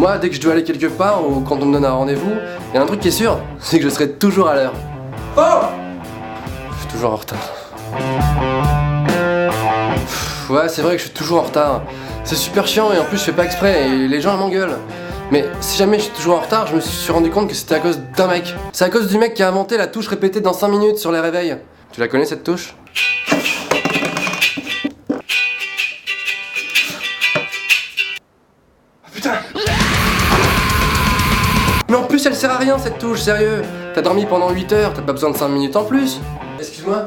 Moi, dès que je dois aller quelque part ou quand on me donne un rendez-vous, il y a un truc qui est sûr, c'est que je serai toujours à l'heure. Oh! Je suis toujours en retard. Ouais, c'est vrai que je suis toujours en retard. C'est super chiant et en plus je fais pas exprès et les gens m'engueulent. Mais si jamais je suis toujours en retard, je me suis rendu compte que c'était à cause d'un mec. C'est à cause du mec qui a inventé la touche répétée dans 5 minutes sur les réveils. Tu la connais cette touche? Putain! Mais en plus elle sert à rien cette touche, sérieux! T'as dormi pendant 8 heures, t'as pas besoin de 5 minutes en plus! Excuse-moi,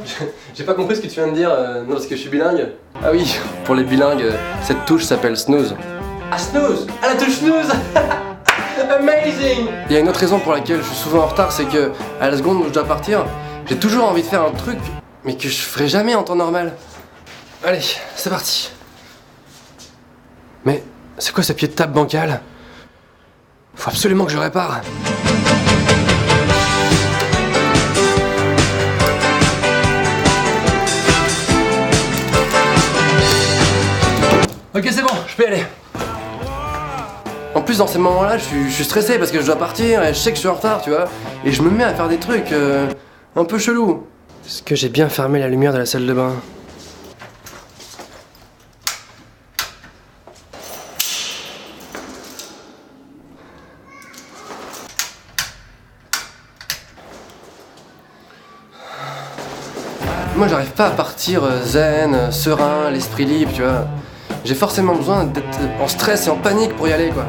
j'ai pas compris ce que tu viens de dire, non parce que je suis bilingue. Ah oui, pour les bilingues, cette touche s'appelle snooze. Ah snooze! Ah la touche snooze! Amazing! Il y a une autre raison pour laquelle je suis souvent en retard, c'est que à la seconde où je dois partir, j'ai toujours envie de faire un truc, mais que je ferai jamais en temps normal. Allez, c'est parti. Mais c'est quoi ce pied de table bancal? Faut absolument que je répare. Ok, c'est bon, je peux y aller. En plus, dans ces moments-là, je suis stressé parce que je dois partir et je sais que je suis en retard, tu vois. Et je me mets à faire des trucs un peu chelous. Est-ce que j'ai bien fermé la lumière de la salle de bain? Moi, j'arrive pas à partir zen, serein, l'esprit libre, tu vois. J'ai forcément besoin d'être en stress et en panique pour y aller, quoi.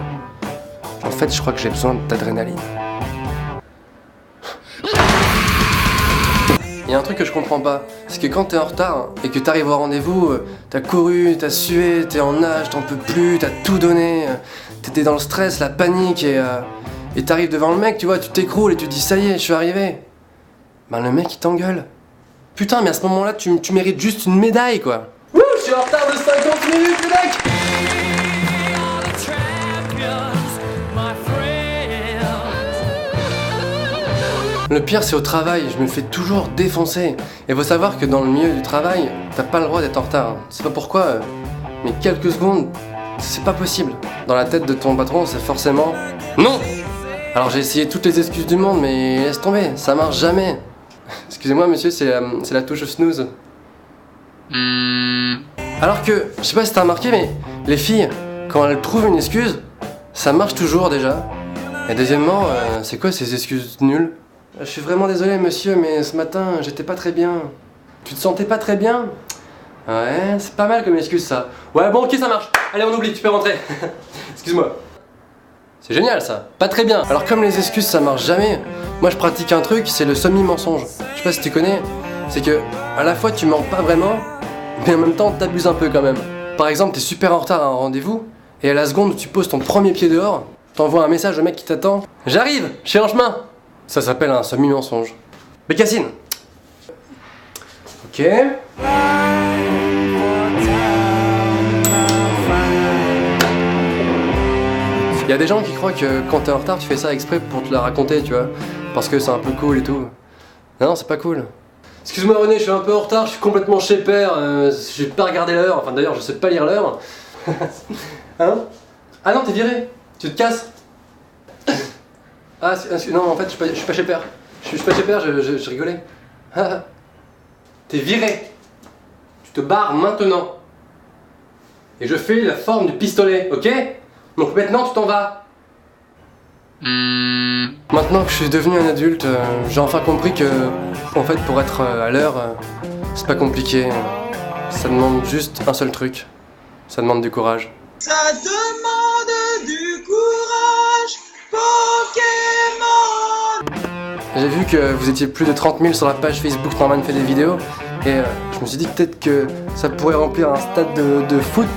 En fait, je crois que j'ai besoin d'adrénaline. Il y a un truc que je comprends pas, c'est que quand t'es en retard et que t'arrives au rendez-vous, t'as couru, t'as sué, t'es en nage, t'en peux plus, t'as tout donné, t'étais dans le stress, la panique et t'arrives devant le mec, tu vois, tu t'écroules et tu te dis ça y est, je suis arrivé. Ben le mec il t'engueule. Putain, mais à ce moment-là, tu mérites juste une médaille, quoi. Wouh, je suis en retard de 50 minutes, le mec! Le pire, c'est au travail, je me fais toujours défoncer. Et faut savoir que dans le milieu du travail, t'as pas le droit d'être en retard. C'est pas pourquoi, mais quelques secondes, c'est pas possible. Dans la tête de ton patron, c'est forcément non! Alors j'ai essayé toutes les excuses du monde, mais laisse tomber, ça marche jamais. Excusez-moi monsieur, c'est la touche snooze. Alors que, je sais pas si t'as remarqué, mais les filles, quand elles trouvent une excuse, ça marche toujours déjà. Et deuxièmement, c'est quoi ces excuses nulles? Je suis vraiment désolé monsieur, mais ce matin, j'étais pas très bien. Tu te sentais pas très bien? Ouais, c'est pas mal comme excuse ça. Ouais bon ok ça marche, allez on oublie, tu peux rentrer. Excuse-moi. C'est génial ça, pas très bien. Alors comme les excuses ça marche jamais, moi je pratique un truc, c'est le semi-mensonge. Je sais pas si tu connais, c'est que à la fois tu mens pas vraiment, mais en même temps t'abuses un peu quand même. Par exemple t'es super en retard à un rendez-vous, et à la seconde où tu poses ton premier pied dehors, t'envoies un message au mec qui t'attend. J'arrive, je suis en chemin. Ça s'appelle un semi-mensonge. Bécassine. Ok. Il y a des gens qui croient que quand t'es en retard, tu fais ça exprès pour te la raconter, tu vois. Parce que c'est un peu cool et tout. Non, c'est pas cool. Excuse-moi René, je suis un peu en retard, je suis complètement chez père, j'ai pas regardé l'heure, enfin d'ailleurs je sais pas lire l'heure. Hein? Ah non, t'es viré, tu te casses. Ah non, en fait je suis pas chez père. Je suis pas chez père, je rigolais. T'es viré. Tu te barres maintenant. Et je fais la forme du pistolet, ok? Donc maintenant tu t'en vas. Maintenant que je suis devenu un adulte, j'ai enfin compris que, en fait, pour être à l'heure, c'est pas compliqué. Ça demande juste un seul truc. Ça demande du courage. Ça demande du courage, Pokémon. J'ai vu que vous étiez plus de 30 000 sur la page Facebook Norman fait des vidéos, et je me suis dit peut-être que ça pourrait remplir un stade de foot,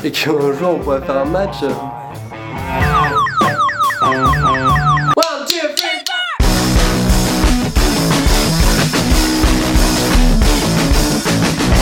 et qu'un jour on pourrait faire un match.